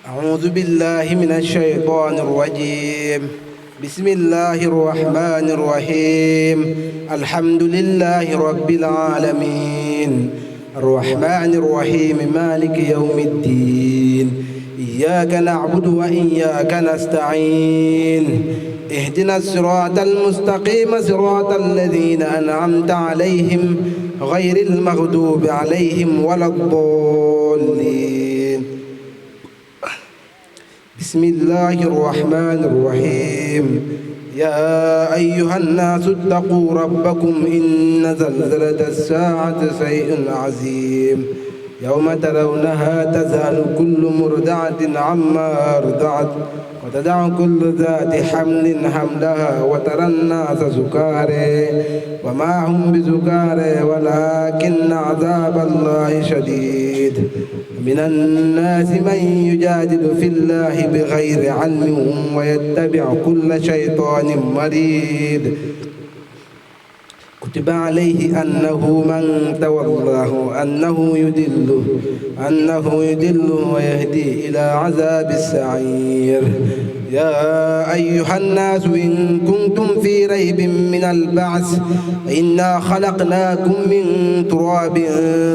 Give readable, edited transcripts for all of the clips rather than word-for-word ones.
أعوذ بالله من الشيطان الرجيم. بسم الله الرحمن الرحيم. الحمد لله رب العالمين الرحمن الرحيم مالك يوم الدين. إياك نعبد وإياك نستعين. اهدنا الصراط المستقيم صراط الذين أنعمت عليهم غير المغضوب عليهم ولا الضالين. بسم الله الرحمن الرحيم. يا أيها الناس اتقوا ربكم إن زلزلة الساعة شيء عظيم. يوم ترونها تذهل كل مرضعة عما أرضعت وتدع كل ذات حمل حملها وترى الناس سكارى وما هم بسكارى ولكن عذاب الله شديد. من الناس من يجادل في الله بغير علم ويتبع كل شيطان مريد. كتب عليه أنه من تولاه أنه يدله ويهدي إلى عذاب السعير. يا أيها الناس إن كنتم في ريب من البعث إنا خلقناكم من تراب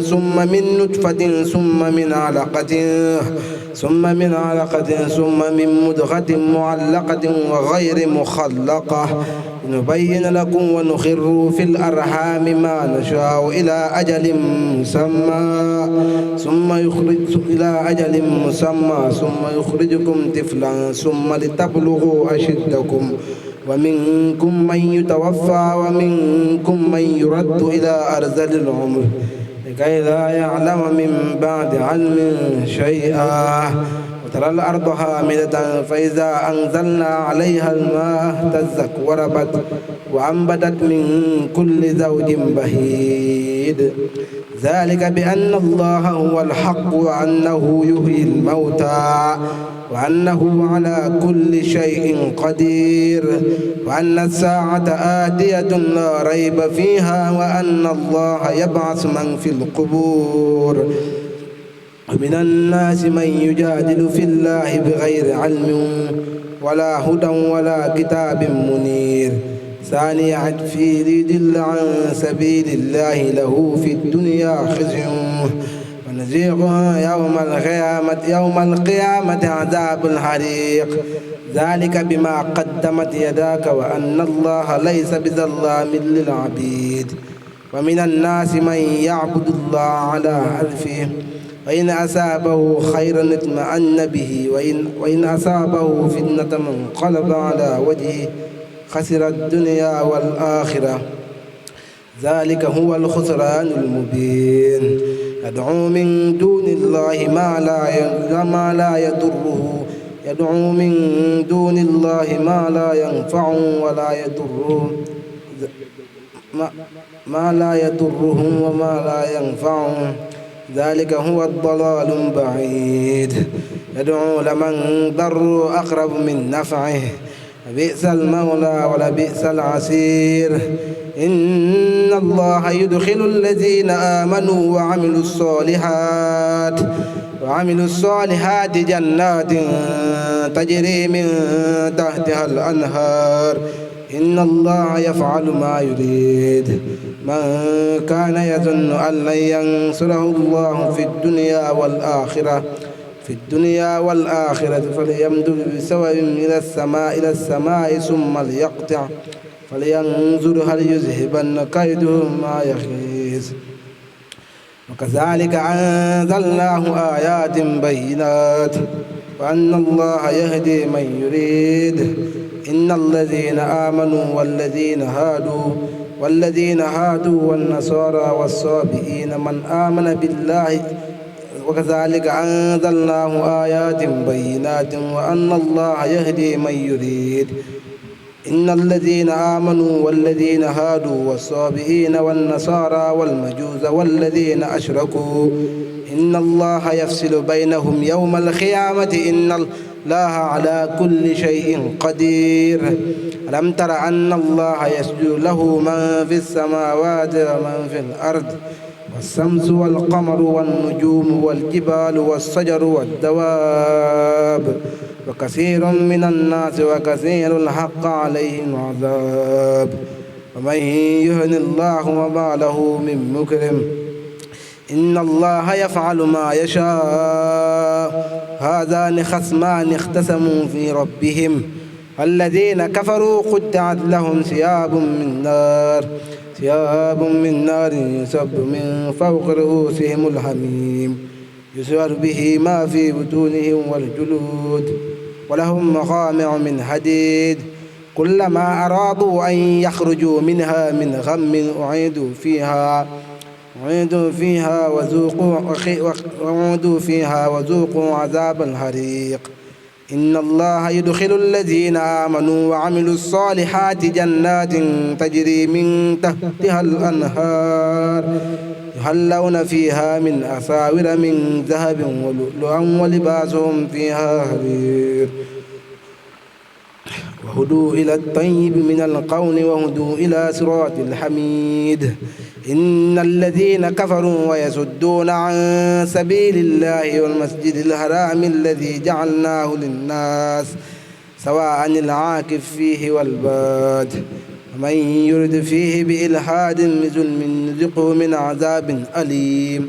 ثم من نطفة ثم من علقة ثم من مضغة معلقة وغير مخلقة نبين لكم ونخر في الأرحام ما نشاء إلى أجل مسمى ثم يخرجكم طفلا ثم لتبلغوا أشدكم ومنكم من يتوفى ومنكم من يرد إلى أرذل العمر لكي لا يعلم من بعد علم شيئا. وترى الأرض هامدة فإذا أنزلنا عليها الماء اهتزت وربت وأنبتت من كل زوج بهيج. ذلك بأن الله هو الحق وأنه يحيي الموتى وأنه على كل شيء قدير وأن الساعة آتية لا ريب فيها وأن الله يبعث من في القبور. ومن الناس من يجادل في الله بغير علم ولا هدى ولا كتاب منير. ثاني عطفه ليضل عن سبيل الله له في الدنيا خزي ونذيقه يوم القيامة عذاب الحريق. ذلك بما قدمت يداك وأن الله ليس بظلام للعبيد. ومن الناس من يعبد الله على حرفه وإن أصابه خيرا اطمأن به وإن أصابه فتنة انقلب على وجهه خسر الدنيا والآخرة. ذلك هو الخسران المبين. يدعو من دون الله ما لا يضره يدعو من دون الله ما لا ينفع ولا يضره وما لا ينفعه. ذلك هو الضلال البعيد. يدعو لمن ضر أقرب من نفعه بئس المولى ولبئس العصير. إن الله يدخل الذين آمنوا وعملوا الصالحات جنات تجري من تحتها الأنهار. إن الله يفعل ما يريد. من كان يظن أن لن ينصره الله في الدنيا والآخرة فليمدد بسبب إلى السماء ثم ليقطع فلينظر هل يذهبن كيده ما يغيظ. وكذلك أنزلناه آيات بينات وأن الله يهدي من يريد. إن الذين آمنوا والذين هادوا والنصارى والصابئين من آمن بالله وكذلك أنزلناه آيات بينات وأن الله يهدي من يريد. إن الذين آمنوا والذين هادوا والصابئين والنصارى والمجوس والذين أشركوا إن الله يفصل بينهم يوم القيامة إن الله على كل شيء قدير. ألم تر أن الله يسجد له من في السماوات ومن في الأرض الشمس والقمر والنجوم والجبال والشجر والدواب وكثير من الناس وكثير حق عليه العذاب ومن يهن الله وما له من مكرم إن الله يفعل ما يشاء هذان خصمان اختصموا في ربهم الذين كفروا قطعت لهم ثياب من نار يصب من فوق رؤوسهم الحميم يسعر به ما في بطونهم والجلود ولهم مقامع من حديد كلما أرادوا أن يخرجوا منها من غم أعيدوا فيها وذوقوا عذاب الحريق إن الله يدخل الذين آمنوا وعملوا الصالحات جنات تجري من تحتها الأنهار يحلون فيها من أساور من ذهب ولؤلؤا ولباسهم فيها حرير وهدوا إلى الطيب من القول وهدوا إلى صراط الحميد إن الذين كفروا ويصدون عن سبيل الله والمسجد الحرام الذي جعلناه للناس سواء العاكف فيه والباد ومن يرد فيه بإلحاد بظلم نذقه من عذاب أليم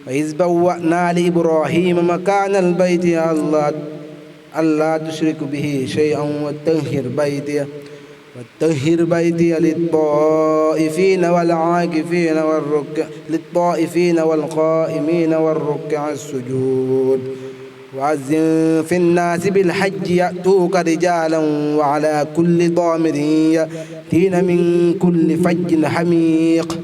وإذ بوأنا لإبراهيم مكان البيت ألا تشرك به شيئا وطهر بيتي للطائفين والقائمين والركع السجود وأذن في الناس بالحج يأتوك رجالا وعلى كل ضامر يأتين من كل فج حميق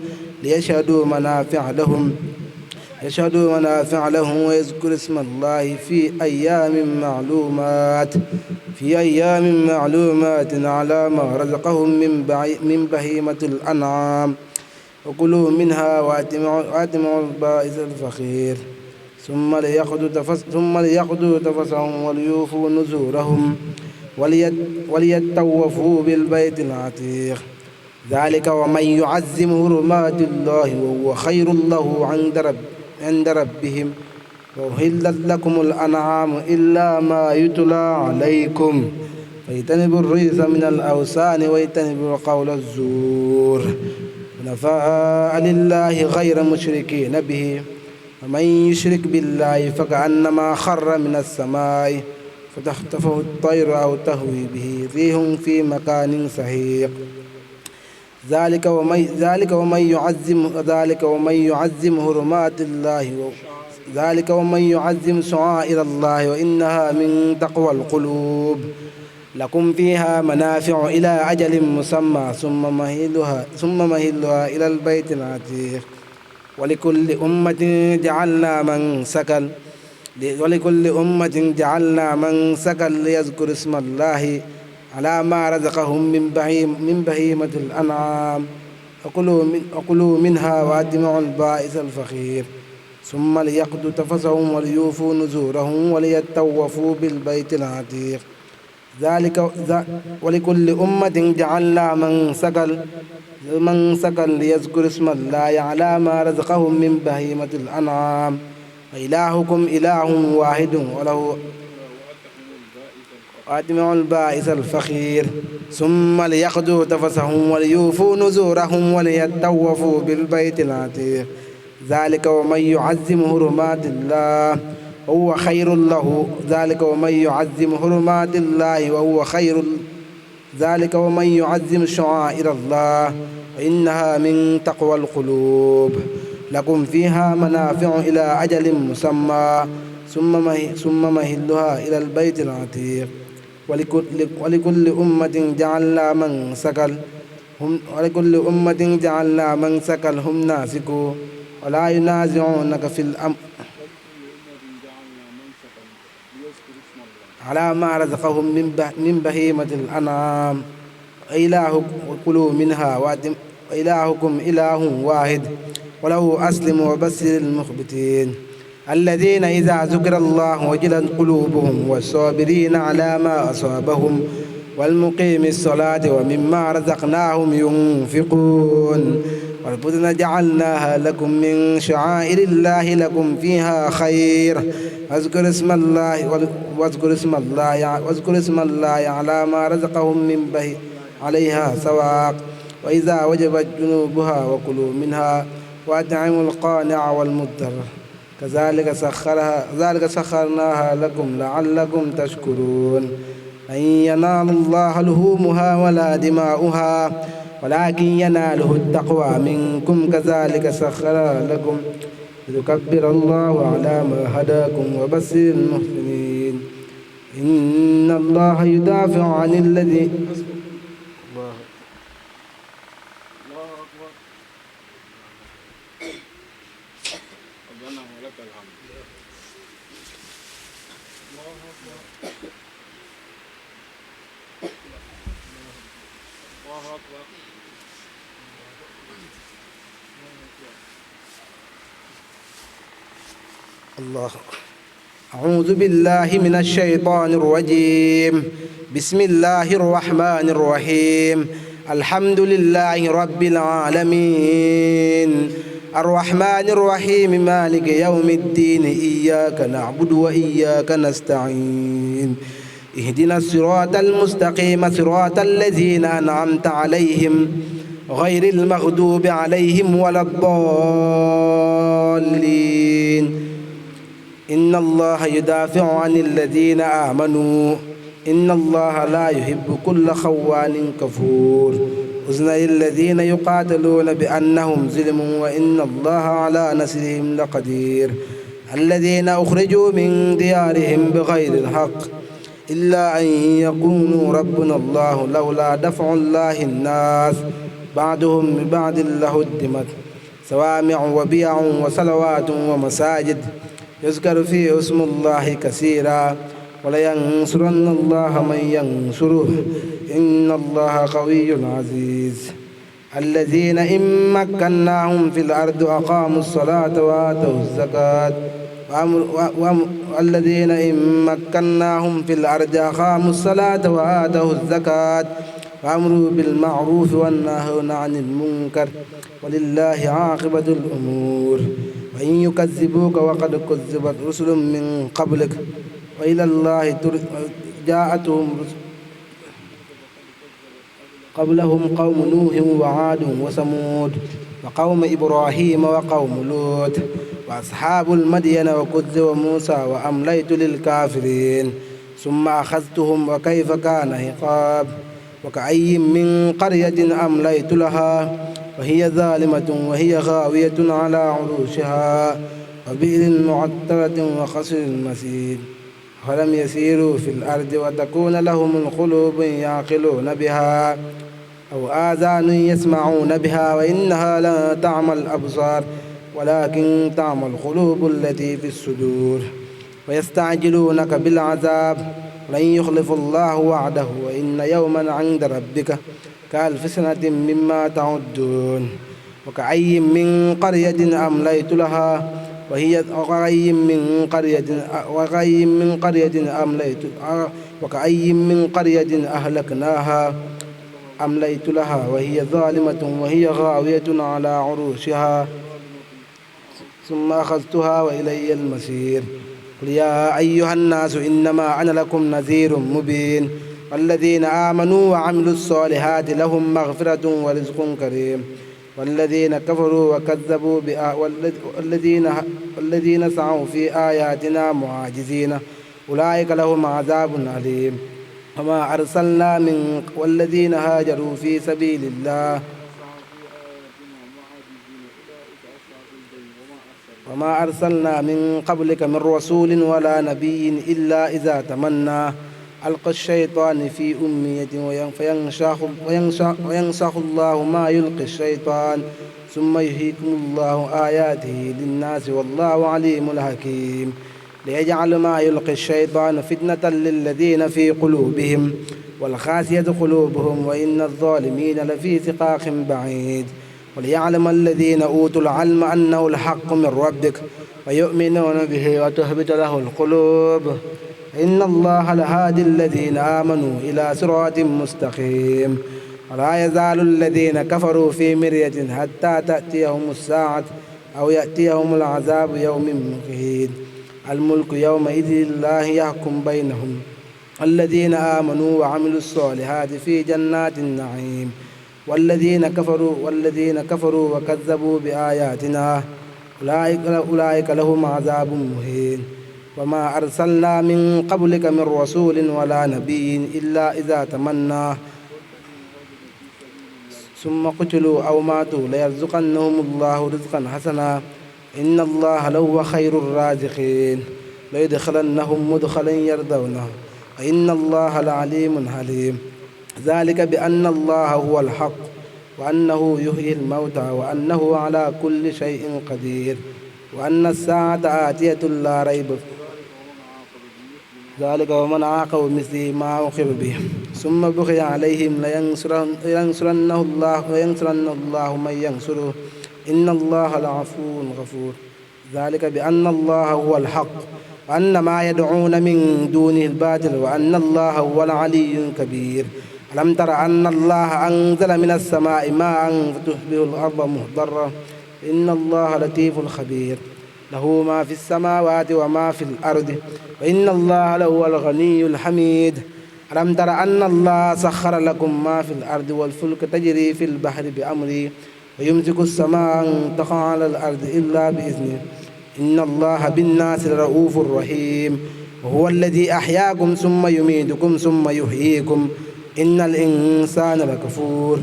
ليشهدوا منافع لهم ويذكر اسم الله في أيام معلومات على ما رزقهم من بهيمة الأنعام وكلوا منها وأتمعوا البائس الفقير ثم ليقضوا تفثهم وليوفوا نذورهم وليطوفوا بالبيت العتيق ذلك ومن يعظم حرمات الله وهو خير له عند ربهم وأحلت لكم الأنعام إلا ما يتلى عليكم فاجتنبوا الرجس من الأوثان واجتنبوا قول الزور حنفاء لله غير مشركين به ومن يشرك بالله فكأنما خر من السماء فتخطفه الطير أو تهوي به ريح في مكان سحيق ذلك ومن يعظم حرمات الله ذلك ومن يعظم شعائر الله وإنها من تقوى القلوب لكم فيها منافع إلى أجل مسمى ثم مهلها إلى البيت العتيق ولكل أمة جعلنا منسكا ليذكر اسم الله على ما رزقهم من بهيمة الأنعام وكلوا منها وأتمعوا البائس الفقير ثم ليقضوا تفثهم وليوفوا نذورهم وليطوفوا بالبيت العتيق ولكل أمة جعلنا منسكا ليذكر اسم الله على ما رزقهم من بهيمة الأنعام وإلهكم إله واحد وله وأتمعوا البائس الفقير ثم ليقضوا تفثهم وليوفوا نذورهم وليطوفوا بالبيت العتيق ذلك ومن يعظم حرمات الله وهو خير له ذلك ومن يعظم شعائر الله فإنها من تقوى القلوب لكم فيها منافع إلى أجل مسمى ثم مهلها إلى البيت العتيق ولكل أمة جعلنا منسكا هم ناسكوا ولا ينازعونك في الأمر على ما رزقهم من بهيمة الأنعام وكلوا منها وإلهكم إله واحد وله أسلم وبشر المخبتين الذين إذا ذكر الله وجلت قلوبهم والصابرين على ما أصابهم والمقيم الصلاة ومما رزقناهم ينفقون والبدن جعلناها لكم من شعائر الله لكم فيها خير واذكر اسم الله على ما رزقهم من به عليها سواق وإذا وجبت جنوبها وكلوا منها وأطعموا القانع والمضطر كذلك سخرناها لكم لعلكم تشكرون لن ينال الله لحومها ولا دماؤها ولكن يناله التقوى منكم كذلك سخرها لكم لتكبروا الله على ما هداكم وبشر المحسنين إن الله يدافع عن الذين الله. أعوذ بالله من الشيطان الرجيم. بسم الله الرحمن الرحيم. الحمد لله رب العالمين الرحمن الرحيم مالك يوم الدين إياك نعبد وإياك نستعين اهدنا الصراط المستقيم صراط الذين أنعمت عليهم غير المغضوب عليهم ولا الضالين. إن الله يدافع عن الذين آمنوا إن الله لا يحب كل خوان كفور. أذن للذين يقاتلون بأنهم ظلموا وإن الله على نصرهم لقدير. الذين أخرجوا من ديارهم بغير الحق إلا أن يقولوا ربنا الله لولا دفع الله الناس بعضهم ببعض لهدمت صوامع وبيع وصلوات ومساجد يذكر فيه اسم الله كثيرا ولينصرن الله من ينصره إن الله قوي عزيز. الذين إن مكناهم في الأرض أقاموا الصلاة وآتوا الزكاة والذين إن مكناهم في الأرض أقاموا الصلاة وآتوا الزكاة وأمروا بالمعروف والنهون عن المنكر ولله عاقبة الأمور. وإن يكذبوك وقد كذبت رسل من قبلك وإلى الله جاءتهم قبلهم قوم نوح وعاد وثمود وقوم إبراهيم وقوم لوط وأصحاب المدين وكذب موسى وأمليت للكافرين ثم أخذتهم وكيف كان عقاب. وكأي من قرية أمليت لها وهي ظالمة وهي خاوية على عروشها وبئر معطلة وقصر مسيد فلم يسيروا في الأرض وتكون لهم قلوب يعقلون بها أو آذان يسمعون بها وإنها لا تعمى الأبصار ولكن تعمى القلوب التي في الصدور. ويستعجلونك بالعذاب لن يخلف الله وعده وإن يوما عند ربك كألف سنة مما تعدون. وكأي من قرية أمليت لها وكأي من قرية أهلكناها أمليت لها وهي ظالمة وهي خاوية على عروشها ثم أخذتها وإلي المصير. قل يا أيها الناس إنما أنا لكم نذير مبين. والذين آمنوا وعملوا الصالحات لهم مغفرة ورزق كريم. والذين كفروا وكذبوا والذين سعوا في آياتنا معاجزين أولئك لهم عذاب أليم. والذين هاجروا في سبيل الله وما أرسلنا من قبلك من رسول ولا نبي إلا إذا تمنى ألقى الشيطان في أمنية وينسخ الله ما يلقي الشيطان ثم يحكم الله آياته للناس والله عليم حكيم. ليجعل ما يلقي الشيطان فتنة للذين في قلوبهم والقاسية قلوبهم وإن الظالمين لفي شقاق بعيد. وليعلم الذين أوتوا العلم أنه الحق من ربك ويؤمنون به وتهبط له القلوب. إن الله لهادي الذين آمنوا إلى صراط مستقيم. ولا يزال الذين كفروا في مرية حتى تأتيهم الساعة أو يأتيهم العذاب يوم مقيت الملك يومئذ لله يحكم بينهم الذين آمنوا وعملوا الصالحات في جنات النعيم والذين كفروا وكذبوا بآياتنا أولئك لهم عذاب مهين وما أرسلنا من قبلك من رسول ولا نبي إلا إذا تمنى ثم قتلوا أو ماتوا ليرزقنهم الله رزقا حسنا إن الله لهو خير الرازقين ليدخلنهم مدخلا يرضونه وإن الله لعليم حليم ذلك بأن الله هو الحق وأنه يحيي الموتى وأنه على كل شيء قدير وأن الساعة آتية لا ريب ذلك ومن عاقب بمثل ما عوقب به ثم بغي عليهم لينصرنه الله من ينصره إن الله لعفو غفور ذلك بأن الله هو الحق وأن ما يدعون من دونه الباطل وأن الله هو العلي الكبير ألم تر أن الله أنزل من السماء ماء فتحبه الأرض مهضرة إن الله لطيف خبير له ما في السماوات وما في الأرض وإن الله لهو الغني الحميد ألم تر أن الله سخر لكم ما في الأرض والفلك تجري في البحر بأمره ويمسك السماء أن تقع على الأرض إلا بإذنه إن الله بالناس لرؤوف رحيم وهو الذي أحياكم ثم يميتكم ثم يحييكم إن الإنسان لكفور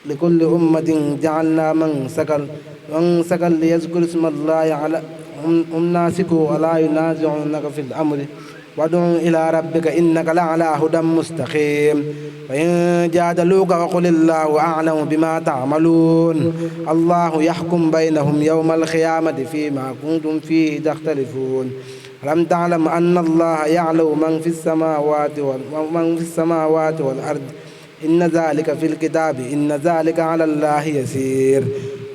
لكل أمة جعلنا من سكن ليذكر اسم الله على هم ناسكوا ولا ينازعنك في الأمر وادع إلى ربك إنك لعلى هدى مستقيم فإن جادلوك فقل الله أعلم بما تعملون الله يحكم بينهم يوم القيامة فيما كنتم فيه تختلفون ألم تعلم أن الله يعلم من في السماوات والأرض إن ذلك في الكتاب إن ذلك على الله يسير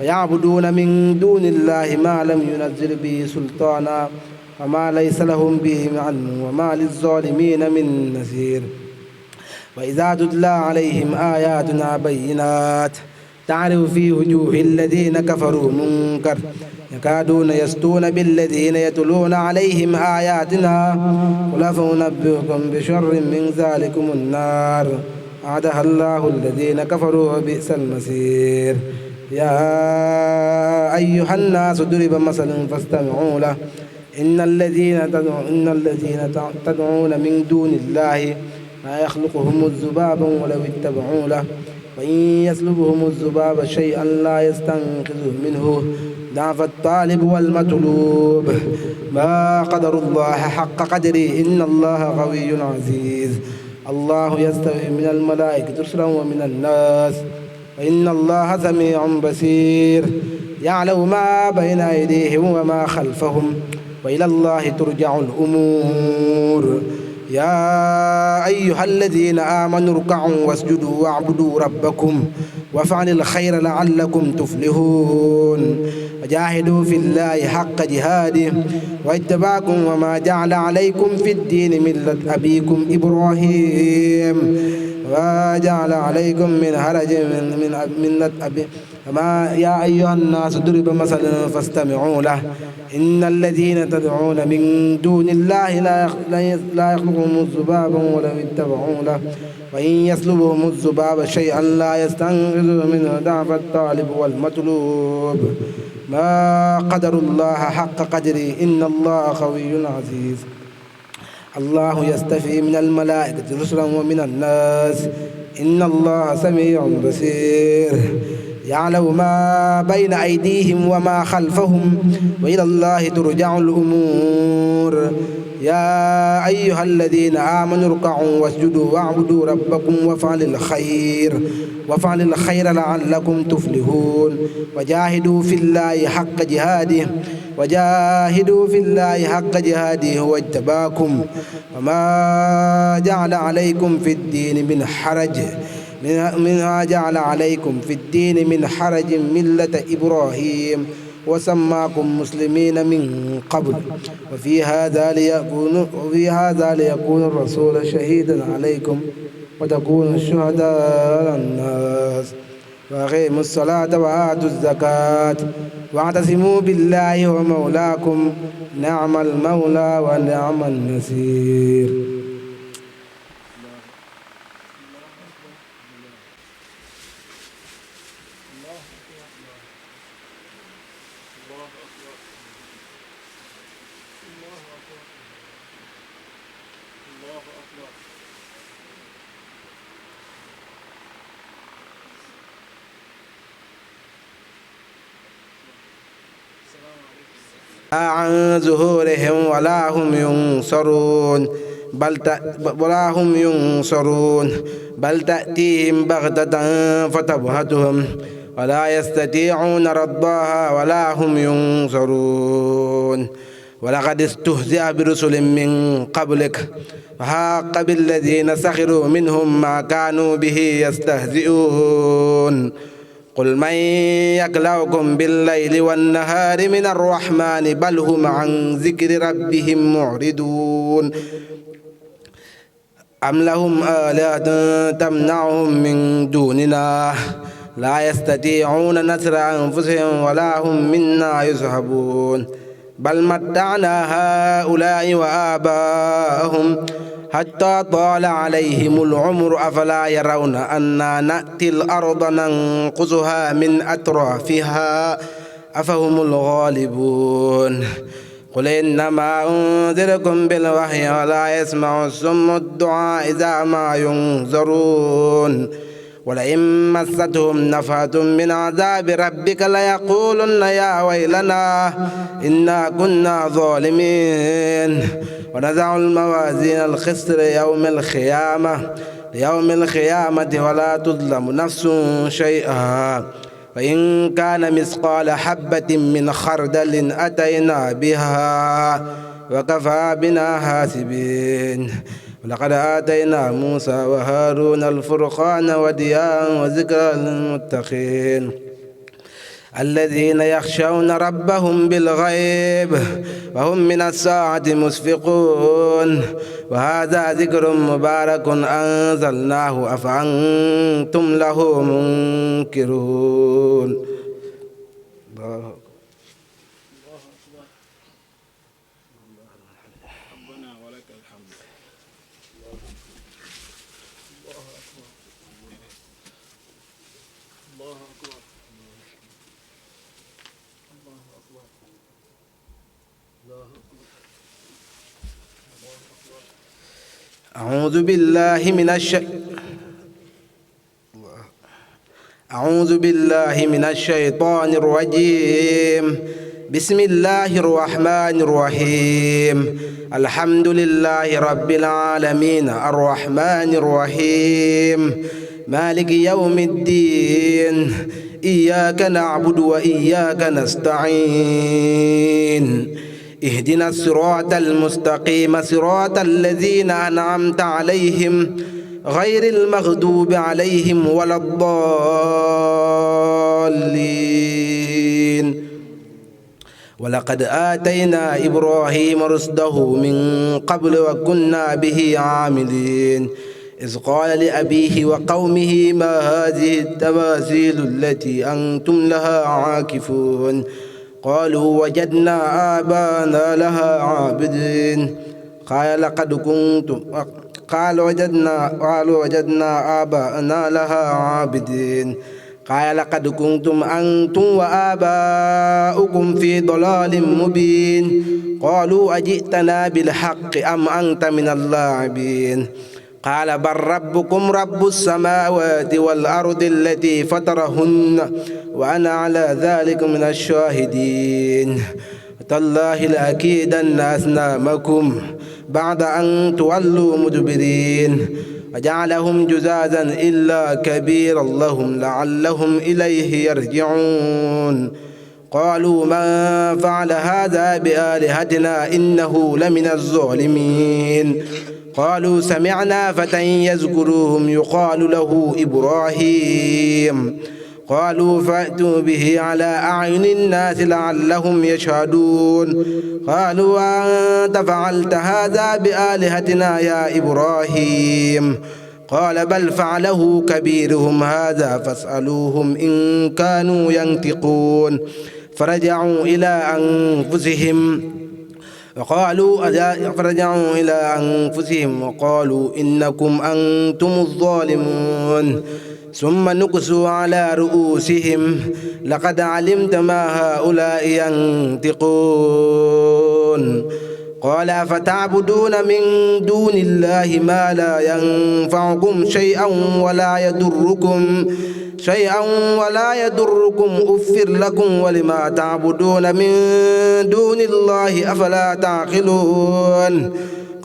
ويعبدون من دون الله ما لم ينزل به سلطانا وما ليس لهم به علم وما للظالمين من نذير وإذا تتلى عليهم آياتنا بينات تعرف في وجوه الذين كفروا منكر يكادون يسطون بالذين يتلون عليهم آياتنا قل أفأنبئكم بشر من ذلكم النار أعدها الله الذين كفروا وبئس المصير يا أيها الناس ضرب مثل فاستمعوا له إن الذين تدعون من دون الله لا يخلقهم الذباب ولو اتبعوا له وإن يسلبهم الذباب شيئا لا يستنقذه منه ضعف الطالب والمطلوب ما قدر الله حق قدره إن الله قوي عزيز الله يستوي من الملائكة رسلا ومن الناس وإن الله سميع بصير يعلم ما بين أيديهم وما خلفهم وإلى الله ترجع الأمور يا أيها الذين آمنوا اركعوا واسجدوا واعبدوا ربكم وافعلوا الخير لعلكم تفلحون وجاهدوا في الله حق جهاده واجتباكم وما جعل عليكم في الدين ملة أبيكم إبراهيم وجعل عليكم من حرج من ملة أبي يا أيها الناس ضرب مثل فاستمعوا له إن الذين تدعون من دون الله لا يخلقهم الذبابا ولو اتبعوا له وإن يسلبهم الذباب شيئا لا يستنقذوا منه ضعف الطالب والمطلوب ما قدر الله حق قدره إن الله قوي عزيز الله يستفي من الملائكة رسلا ومن الناس إن الله سميع بصير يعلم ما بين أيديهم وما خلفهم وإلى الله ترجع الأمور يا أيها الذين آمنوا اركعوا واسجدوا واعبدوا ربكم وافعلوا الخير لعلكم تفلحون وجاهدوا في الله حق جهاده هو اجتباكم وما جعل عليكم في الدين من حرج ملة إبراهيم وسماكم مسلمين من قبل وفي هذا ليكون الرسول شهيدا عليكم وتكونوا الشهداء على الناس وأقيموا الصلاة وآتوا الزكاة واعتصموا بالله ومولاكم نعم المولى ونعم النصير. عن ظهورهم ولا هم ينصرون بل تأتيهم بغتة فتبهتهم ولا يستطيعون ردها ولا هم ينصرون. ولقد استهزئ برسل من قبلك فحاق بالذين سخروا منهم ما كانوا به يستهزئون. قل من يكلؤكم بالليل والنهار من الرحمن بل هم عن ذكر ربهم معرضون. أم لهم آلهة تمنعهم من دوننا لا يستطيعون نصر أنفسهم ولا هم منا يذهبون. بل متعنا هؤلاء وآباءهم حتى طال عليهم العمر أفلا يرون أنا نأتي الأرض ننقصها من أطرافها أفهم الغالبون. قل إنما أنذركم بالوحي ولا يسمع الصم الدعاء إذا ما ينذرون. ولئن مستهم نفحة من عذاب ربك ليقولن يا ويلنا إنا كنا ظالمين. ونزع الموازين القسط ليوم القيامة ولا تظلم نفس شيئا وإن كان مثقال حبة من خردل أتينا بها وكفى بنا حاسبين. ولقد آتينا موسى وهارون الفرقان وضياء وذكرى للمتقين الذين يخشون ربهم بالغيب وهم من الساعة مشفقون. وهذا ذكر مبارك أنزلناه أفأنتم له منكرون. أعوذ بالله من الشيطان الرجيم. بسم الله الرحمن الرحيم. الحمد لله رب العالمين الرحمن الرحيم مالك يوم الدين إياك نعبد وإياك نستعين. اهدنا الصراط المستقيم صراط الذين أنعمت عليهم غير المغضوب عليهم ولا الضالين. ولقد آتينا إبراهيم رشده من قبل وكنا به عاملين. إذ قال لأبيه وقومه ما هذه التماثيل التي أنتم لها عاكفون. قالوا وجدنا آباءنا لها عابدين. قالوا وجدنا آباءنا لها عابدين. قال لقد كنتم أنتم وآباؤكم في ضلال مبين. قالوا أجئتنا بالحق أم أنت من اللاعبين. قال بل ربكم رب السماوات والأرض التي فطرهن وأنا على ذلك من الشاهدين. تالله لأكيدن أصنامكم بعد أن تولوا مدبرين. وجعلهم جزازا إلا كبيرا لهم لعلهم إليه يرجعون. قالوا من فعل هذا بآلهتنا إنه لمن الظالمين. قالوا سمعنا فتى يذكرهم يقال له إبراهيم. قالوا فأتوا به على أعين الناس لعلهم يشهدون قالوا أنت فعلت هذا بآلهتنا يا إبراهيم قال بل فعله كبيرهم هذا فاسألوهم إن كانوا ينطقون فرجعوا إلى أنفسهم وقالوا إنكم أنتم الظالمون ثم نكسوا على رؤوسهم لقد علمت ما هؤلاء ينطقون قال أفتعبدون من دون الله ما لا ينفعكم شيئا ولا يضركم أفر لكم ولما تعبدون من دون الله أفلا تعقلون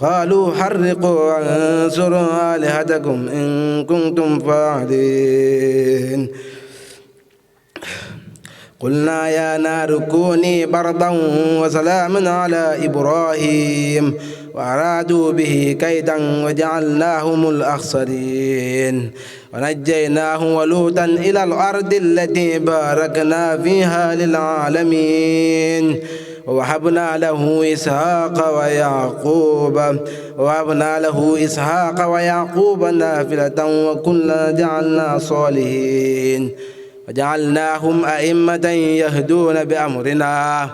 قالوا حرقوا وانصروا آلهتكم إن كنتم فاعلين قلنا يا نار كوني بردا وسلاما على إبراهيم وأرادوا به كيدا وجعلناهم الأخسرين ونجيناه ولوطا إلى الأرض التي باركنا فيها للعالمين ووهبنا له إسحاق ويعقوب نافلة وكلا جعلنا صالحين وجعلناهم أئمة يهدون بأمرنا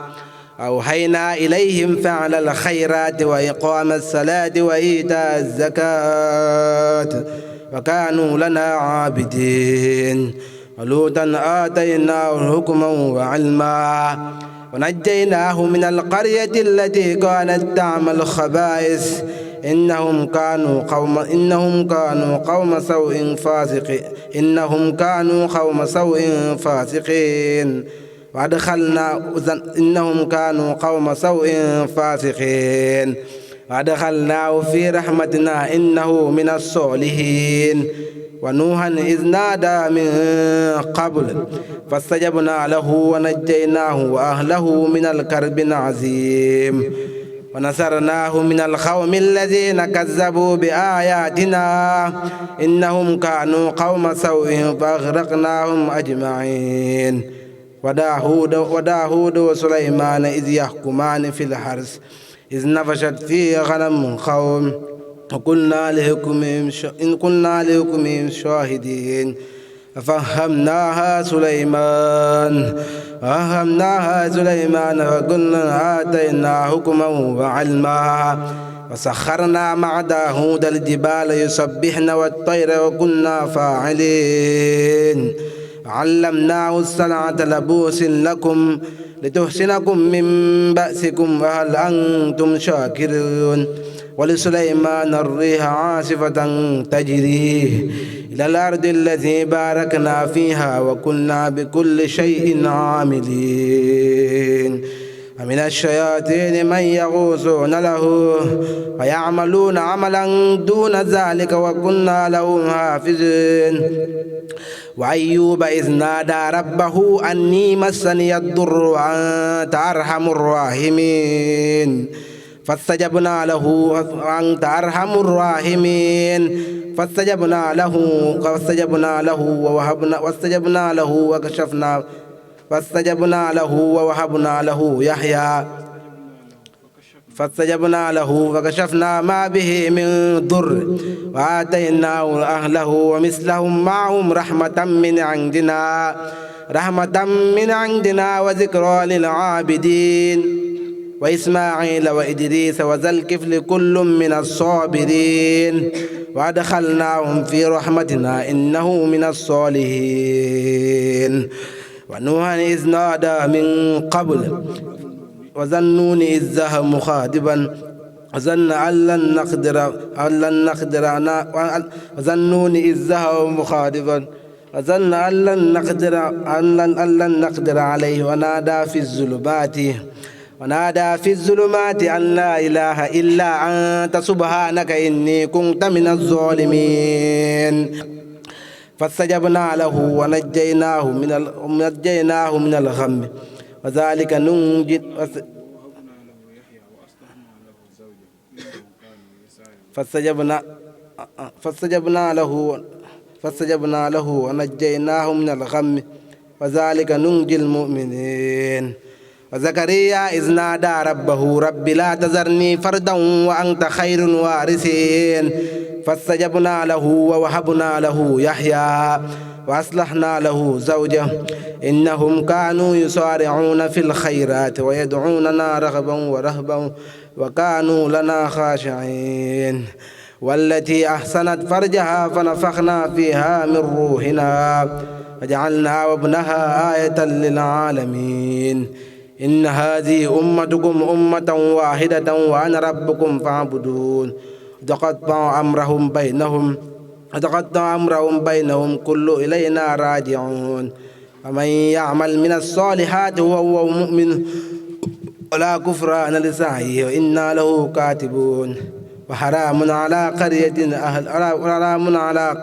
أوحينا إليهم فعل الخيرات وإقام الصلاة وإيتاء الزكاة وكانوا لنا عابدين ولوطا آتيناه حكما وعلما ونجيناه من القرية التي كانت تعمل الخبائث إنهم كانوا قوم سوء فاسقين وأدخلناه في رحمتنا إنه من الصالحين ونوحا إذ نادى من قبل فاستجبنا له ونجيناه وأهله من الكرب العظيم ونصرناه من القوم الذين كذبوا بآياتنا إنهم كانوا قوم سوء فأغرقناهم أجمعين وداود وسليمان إذ يحكمان في الحرث إذ نفشت فيه غنم قوم وكنا لحكمهم شاهدين ففهمناها سليمان وكلا آتينا حكما وعلما وسخرنا مع داود الجبال يسبحن والطير وكنا فاعلين علمناه الصنعة لبوس لكم لتحسنكم من بأسكم وهل أنتم شاكرون ولسليمان الريح عاصفة تجري إلى الأرض التي باركنا فيها وكنا بكل شيء عاملين ومن الشياطين من يغوصون له ويعملون عملا دون ذلك وكنا لهم حافظين وأيوب إذ نادى ربه أني مسني الضر وأنت أرحم الراحمين فاستجبنا له وأنت أرحم الراحمين فاستجبنا له ووهبنا له يحيى فاستجبنا له وكشفنا ما به من ضر وآتيناه أهله ومثلهم معهم رحمة من عندنا وذكرى للعابدين وإسماعيل وإدريس وذا الكفل كل من الصابرين وأدخلناهم في رحمتنا إنه من الصالحين ونوحا إذ نادى من قبل وظنون إذ ذهب مخاطبا وظن أن لن نقدر عليه ونادى في الظلمات أن لا إله إلا أنت سبحانك إني كنت من الظالمين فاستجبنا له ونجيناه من الغم وذلك ننجي فاستجبنا له ونجيناه من الغم وذلك ننجي المؤمنين. وزكريا إذ نادى ربه رب لا تذرني فردا وأنت خير الوارثين فاستجبنا له ووهبنا له يحيى وأصلحنا له زوجه إنهم كانوا يسارعون في الخيرات ويدعوننا رغبا ورهبا وكانوا لنا خاشعين. والتي أحسنت فرجها فنفخنا فيها من روحنا وجعلنا وابنها آية للعالمين. إن هذه أمتكم أمة واحدة وأنا ربكم فاعبدون. وتقطع أمرهم بينهم كل إلينا راجعون. ومن يعمل من الصالحات وهو مؤمن ولا كفران لسعيه وإنا له كاتبون. وحرام على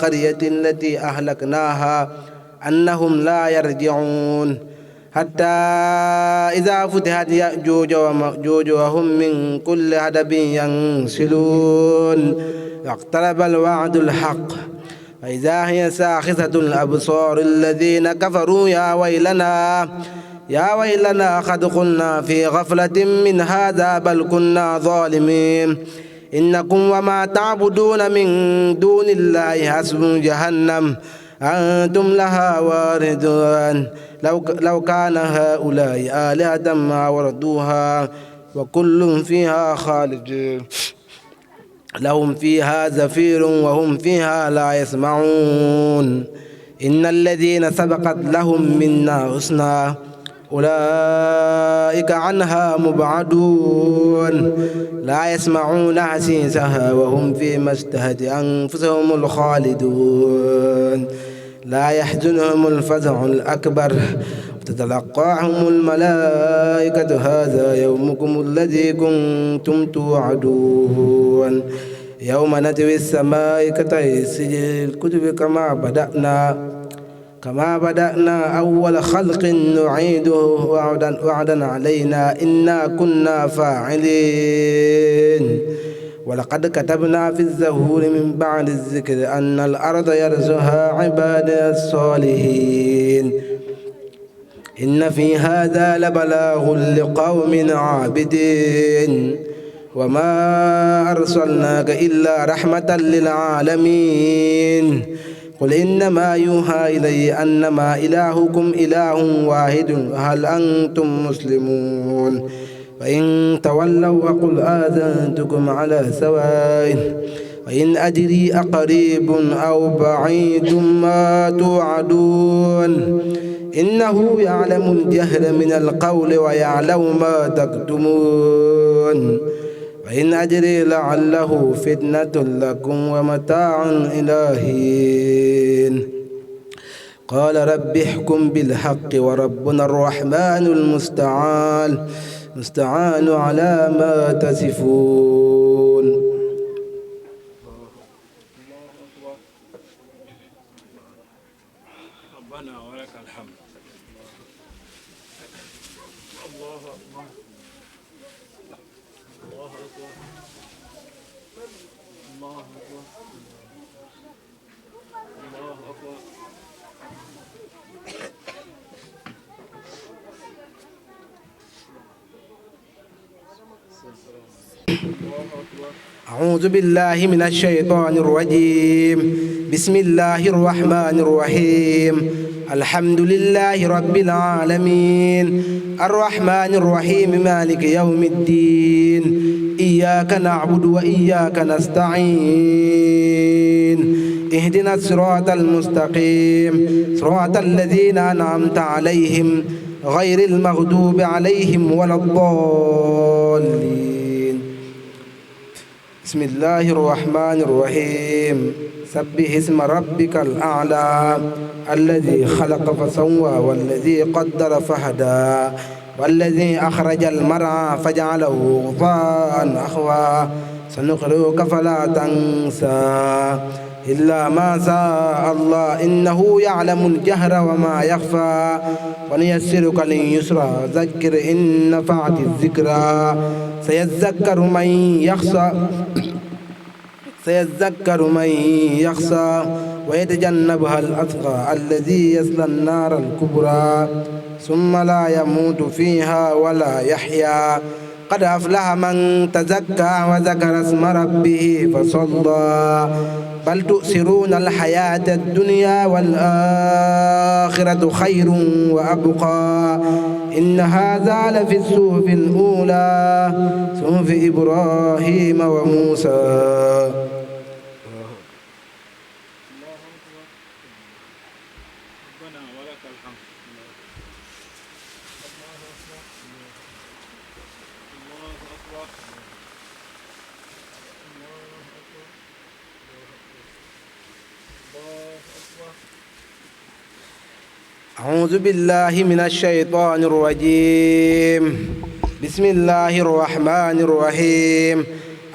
قرية التي أهلكناها أنهم لا يرجعون حتى إذا فتحت يأجوج ومأجوج وهم من كل هدب ينسلون واقترب الوعد الحق فإذا هي ساخطة الأبصار الذين كفروا يا ويلنا قد قلنا في غفلة من هذا بل كنا ظالمين. إنكم وما تعبدون من دون الله حسب جهنم أنتم لها واردون. لو كان هؤلاء آلهة ما وردوها وكل فيها خالدون لهم فيها زفير وهم فيها لا يسمعون. إن الذين سبقت لهم منا حسنى أولئك عنها مبعدون لا يسمعون حسيسها وهم فيما اشتهت أنفسهم الخالدون. لا يحزنهم الفزع الأكبر وتتلقاهم الملائكة هذا يومكم الذي كنتم توعدون. يوم نطوي السماء كطي السجل الكتب كما بدأنا أول خلق نعيده وعدا علينا إنا كنا فاعلين. ولقد كتبنا في الزبور من بعد الذكر أن الأرض يرثها عبادنا الصالحين. إن في هذا لبلاغ لقوم عابدين. وما أرسلناك إلا رحمة للعالمين. قل إنما يوحى إلي أنما إلهكم إله واحد هل أنتم مسلمون. فإن تولوا فقل آذنتكم على سواء وإن أدري أقريب أو بعيد ما توعدون. إنه يعلم الجهر من القول ويعلم ما تكتمون. وإن أدري لعله فتنة لكم ومتاع إلى حين. قال رب احكم بالحق وربنا الرحمن المستعان على ما تصفون. ربنا ولك الحمد. الله أكبر الله أكبر الله أكبر الله أكبر. أعوذ بالله من الشيطان الرجيم. بسم الله الرحمن الرحيم. الحمد لله رب العالمين الرحمن الرحيم مالك يوم الدين. إياك نعبد وإياك نستعين. اهدنا الصراط المستقيم صراط الذين أنعمت عليهم غير المغضوب عليهم ولا الضالين. بسم الله الرحمن الرحيم. سبح اسم ربك الأعلى الذي خلق فسوى والذي قدر فهدى والذي أخرج المرعى فجعله غثاء أحوى. سنقرئك فلا تنسى إلا ما شاء الله إنه يعلم الجهر وما يخفى. ونيسرك لليسرى ذكر إن نفعت الذكرى سيذكر من يخشى سيذكر من يخشى ويتجنبها الأتقى الذي يصلى النار الكبرى ثم لا يموت فيها ولا يحيا قد أفلح من تزكى وذكر اسم ربه فصلى بل تؤثرون الحياة الدنيا والآخرة خير وأبقى إن هذا لفي الصحف الأولى صحف إبراهيم وموسى. ربنا ولك الحمد. الله أكبر. أعوذ بالله من الشيطان الرجيم. بسم الله الرحمن الرحيم.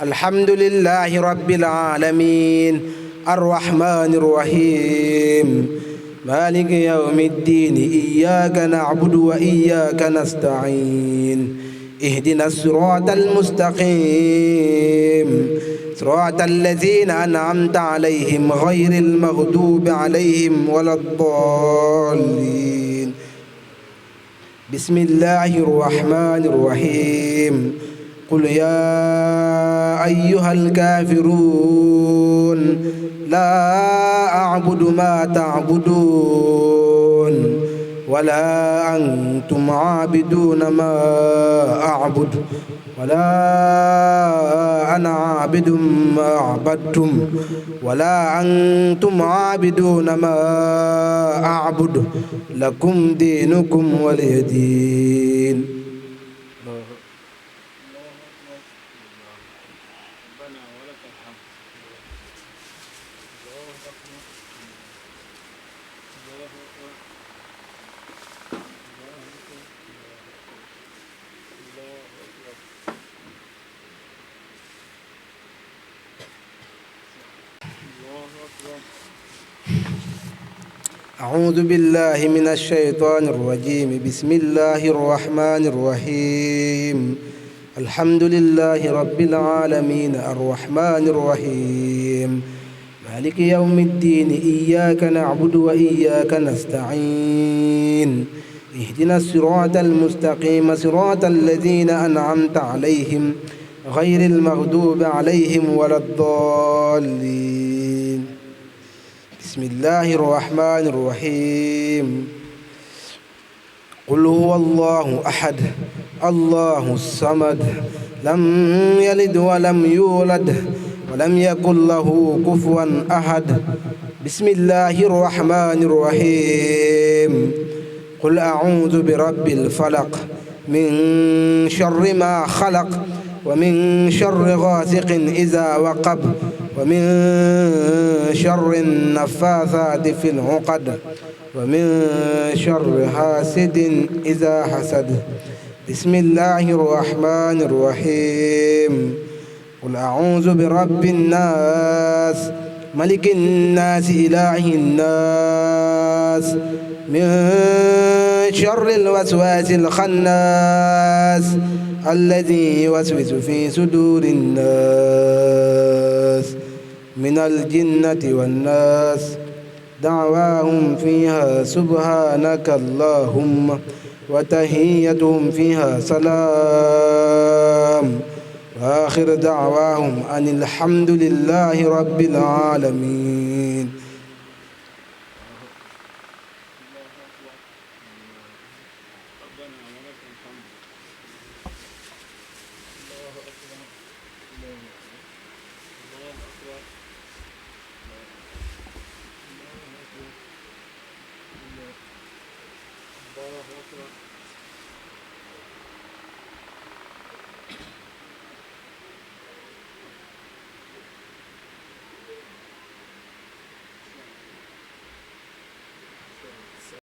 الحمد لله رب العالمين الرحمن الرحيم مالك يوم الدين إياك نعبد وإياك نستعين اهدنا الصراط المستقيم صراط الذين أنعمت عليهم غير المغضوب عليهم ولا الضالين. بسم الله الرحمن الرحيم. قل يا أيها الكافرون لا أعبد ما تعبدون ولا أنتم عابدون ما أعبد ولا أنا عابد ما عبدتم ولا أنتم عابدون ما أعبد لكم دينكم ولي دين. ربنا ولك الحمد. الله أكبر. الله أكبر. الله أكبر. الله أكبر. أعوذ بالله من الشيطان الرجيم. بسم الله الرحمن الرحيم. الحمد لله رب العالمين الرحمن الرحيم مالك يوم الدين إياك نعبد وإياك نستعين اهدنا الصراط المستقيم صراط الذين أنعمت عليهم غير المغضوب عليهم ولا الضالين. بسم الله الرحمن الرحيم. قل هو الله أحد الله الصمد لم يلد ولم يولد ولم يكن له كفوا أحد. بسم الله الرحمن الرحيم. قل أعوذ برب الفلق من شر ما خلق ومن شر غاسق إذا وقب ومن شر النفاثات في العقد ومن شر حاسد إذا حسد. بسم الله الرحمن الرحيم. قل أعوذ برب الناس ملك الناس إله الناس من شر الوسواس الخناس الذي يوسوس في صدور الناس من الجنة والناس. دعواهم فيها سبحانك اللهم وتحيتهم فيها سلام وآخر دعواهم أن الحمد لله رب العالمين.